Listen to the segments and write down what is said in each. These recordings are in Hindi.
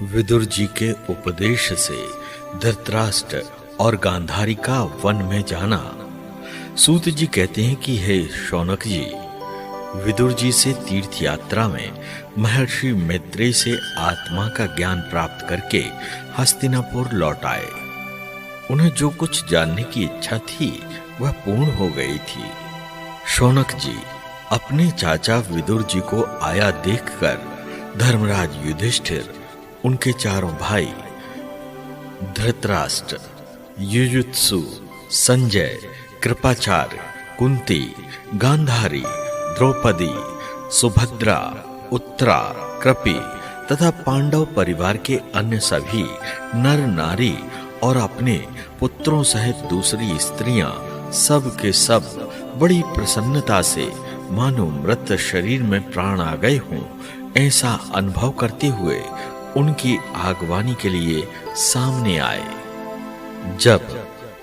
विदुर जी के उपदेश से धृतराष्ट्र और गांधारी का वन में जाना। सूत जी कहते हैं कि हे शौनक जी, विदुर जी से तीर्थ यात्रा में महर्षि मैत्रेय से आत्मा का ज्ञान प्राप्त करके हस्तिनापुर लौट आए। उन्हें जो कुछ जानने की इच्छा थी वह पूर्ण हो गई थी। शौनक जी अपने चाचा विदुर जी को आया देखकर धर्मराज युधिष्ठिर, उनके चारों भाई धृतराष्ट्र, युयुत्सु, संजय, कृपाचार्य, कुंती, गांधारी, द्रौपदी, सुभद्रा, उत्तरा, कृपि तथा पांडव परिवार के अन्य सभी नर नारी और अपने पुत्रों सहित दूसरी स्त्रियां सब के सब बड़ी प्रसन्नता से मानो मृत शरीर में प्राण आ गए हों ऐसा अनुभव करते हुए उनकी आगवानी के लिए सामने आए। जब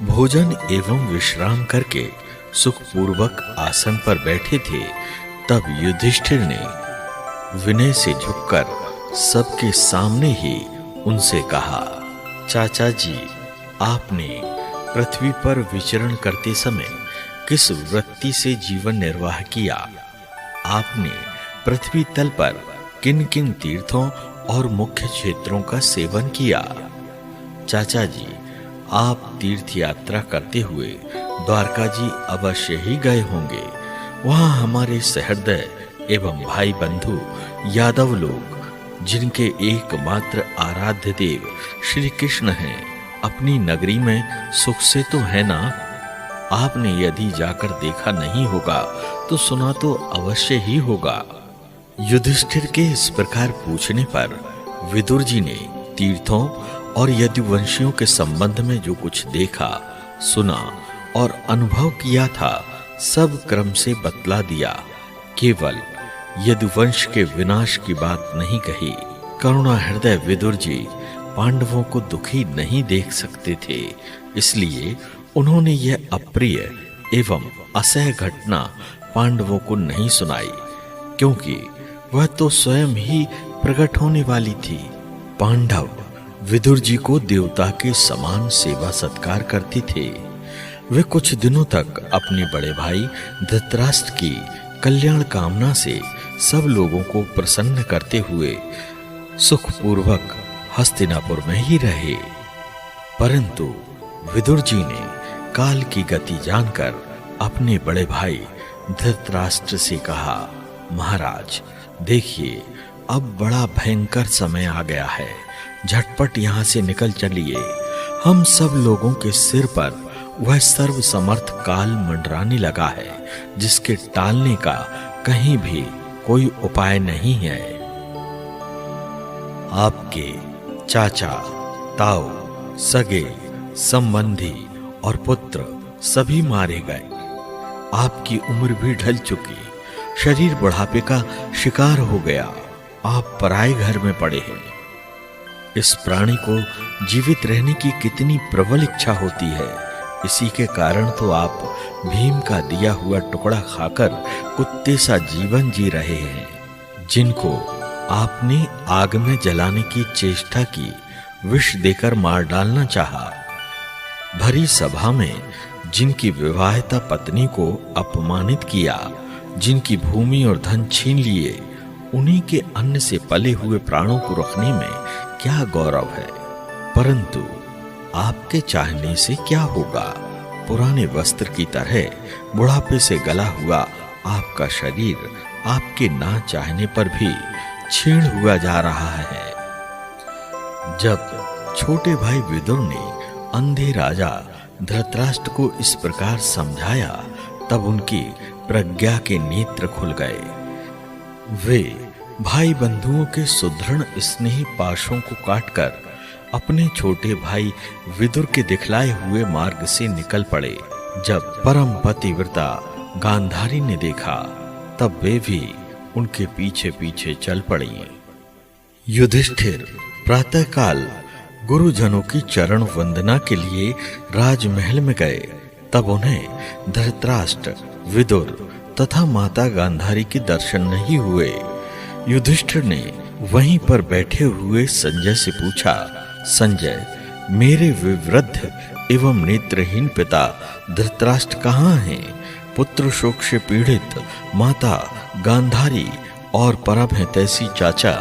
भोजन एवं विश्राम करके सुखपूर्वक आसन पर बैठे थे, तब युधिष्ठिर ने विनय से झुककर सबके सामने ही उनसे कहा, चाचा जी, आपने पृथ्वी पर विचरण करते समय किस वृत्ति से जीवन निर्वाह किया? आपने पृथ्वी तल पर किन किन तीर्थों और मुख्य क्षेत्रों का सेवन किया? चाचा जी, आप तीर्थ यात्रा करते हुए द्वारका जी अवश्य ही गए होंगे। वहां हमारे सहृदय एवं भाई बंधु यादव लोग, जिनके एकमात्र आराध्य देव श्री कृष्ण हैं, अपनी नगरी में सुख से तो है ना? आपने यदि जाकर देखा नहीं होगा तो सुना तो अवश्य ही होगा। युधिष्ठिर के इस प्रकार पूछने पर विदुर जी ने तीर्थों और यदुवंशियों के संबंध में जो कुछ देखा, सुना और अनुभव किया था, सब क्रम से बतला दिया। केवल यदुवंश के विनाश की बात नहीं कही। करुणा हृदय विदुर जी पांडवों को दुखी नहीं देख सकते थे, इसलिए उन्होंने यह अप्रिय एवं असह्य घटना पांडवों को नहीं सुनाई, क्योंकि वह तो स्वयं ही प्रकट होने वाली थी। पांडव विदुर जी को देवता के समान सेवा सत्कार करते थे। वे कुछ दिनों तक अपने बड़े भाई धृतराष्ट्र की कल्याण कामना से सब लोगों को प्रसन्न करते हुए सुखपूर्वक हस्तिनापुर में ही रहे। परंतु विदुर जी ने काल की गति जानकर अपने बड़े भाई धृतराष्ट्र से कहा, महाराज देखिए, अब बड़ा भयंकर समय आ गया है, झटपट यहाँ से निकल चलिए। हम सब लोगों के सिर पर वह सर्व समर्थ काल मंडराने लगा है, जिसके टालने का कहीं भी कोई उपाय नहीं है। आपके चाचा, ताऊ, सगे, संबंधी और पुत्र सभी मारे गए। आपकी उम्र भी ढल चुकी, शरीर बुढ़ापे का शिकार हो गया। आप पराए घर में पड़े हैं। इस प्राणी को जीवित रहने की कितनी प्रबल इच्छा होती है। इसी के कारण तो आप भीम का दिया हुआ टुकड़ा खाकर कुत्ते सा जीवन जी रहे हैं। जिनको आपने आग में जलाने की चेष्टा की, विष देकर मार डालना चाहा। भरी सभा में जिनकी विवाहिता पत्नी को अपमानित किया, जिनकी भूमि और धन छीन लिए, उन्हीं के अन्न से पले हुए प्राणों को रखने में क्या गौरव है। परंतु आपके चाहने से क्या होगा? पुराने वस्त्र की तरह बुढ़ापे से गला हुआ आपका शरीर आपके ना चाहने पर भी छीण हुआ जा रहा है। जब छोटे भाई विदुर ने अंधे राजा धृतराष्ट्र को इस प्रकार समझाया, तब उनकी प्रज्ञा के नेत्र खुल गए। वे भाई बंधुओं के सुदृढ़ स्नेही पाशों को काटकर अपने छोटे भाई विदुर के दिखलाए हुए मार्ग से निकल पड़े। जब परम पतिव्रता गांधारी ने देखा, तब वे भी उनके पीछे पीछे चल पड़ी। युधिष्ठिर प्रातःकाल गुरुजनों की चरण वंदना के लिए राजमहल में गए। तब उन्हें धृतराष्ट्र, विदुर तथा माता गांधारी के दर्शन नहीं हुए। युधिष्ठिर ने वहीं पर बैठे हुए संजय से पूछा, संजय, मेरे विवृद्ध एवं नेत्रहीन पिता धृतराष्ट्र कहाँ हैं? पुत्र शोक से पीड़ित माता गांधारी और परम हितैषी चाचा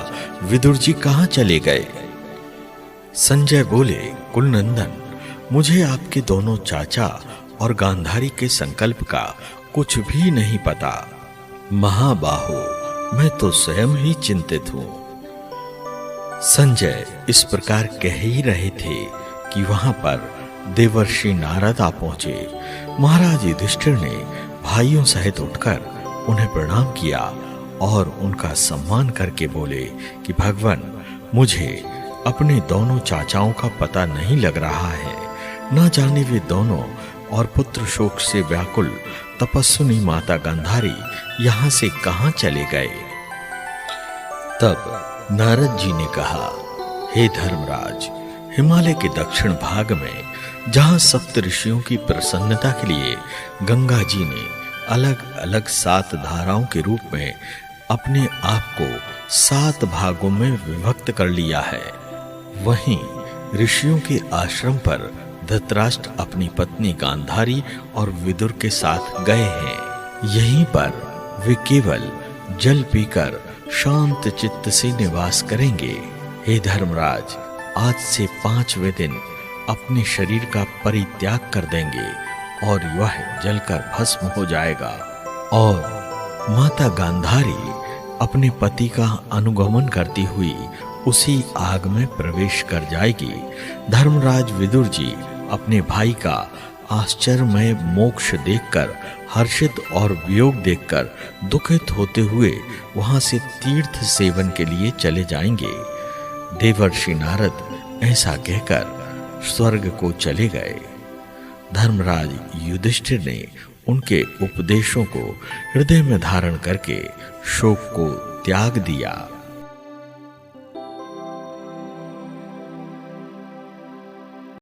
विदुर जी कहाँ चले गए? संजय बोले, कुलनंदन, मुझे आपके दोनों चाचा और गांधारी के संकल्प का कुछ भी नहीं पता। महाबाहो, मैं तो स्वयं ही चिंतित हूं। संजय इस प्रकार कह ही रहे थे कि वहां पर देवर्षि नारद आ पहुंचे। महाराज युधिष्ठिर ने भाइयों सहित उठकर उन्हें प्रणाम किया और उनका सम्मान करके बोले कि भगवान, मुझे अपने दोनों चाचाओं का पता नहीं लग रहा है। न जाने वे दोनों और पुत्र शोक से व्याकुल तपस्विनी माता गांधारी यहां से कहां चले गए। तब नारद जी ने कहा, हे धर्मराज, हिमालय के दक्षिण भाग में जहां सप्त ऋषियों की प्रसन्नता के लिए गंगा जी ने अलग अलग 7 धाराओं के रूप में अपने आप को 7 भागों में विभक्त कर लिया है, वहीं ऋषियों के आश्रम पर धृतराष्ट्र अपनी पत्नी गांधारी और विदुर के साथ गए हैं। यहीं पर वे केवल जल पीकर शांत चित्त से निवास करेंगे। हे धर्मराज, आज से 5वें दिन अपने शरीर का परित्याग कर देंगे और वह जलकर भस्म हो जाएगा और माता गांधारी अपने पति का अनुगमन करती हुई उसी आग में प्रवेश कर जाएगी। धर्मराज विदुर जी अपने भाई का आश्चर्यमय मोक्ष देखकर हर्षित और वियोग देखकर दुखित होते हुए वहां से तीर्थ सेवन के लिए चले जाएंगे। देवर्षि नारद ऐसा कहकर स्वर्ग को चले गए। धर्मराज युधिष्ठिर ने उनके उपदेशों को हृदय में धारण करके शोक को त्याग दिया।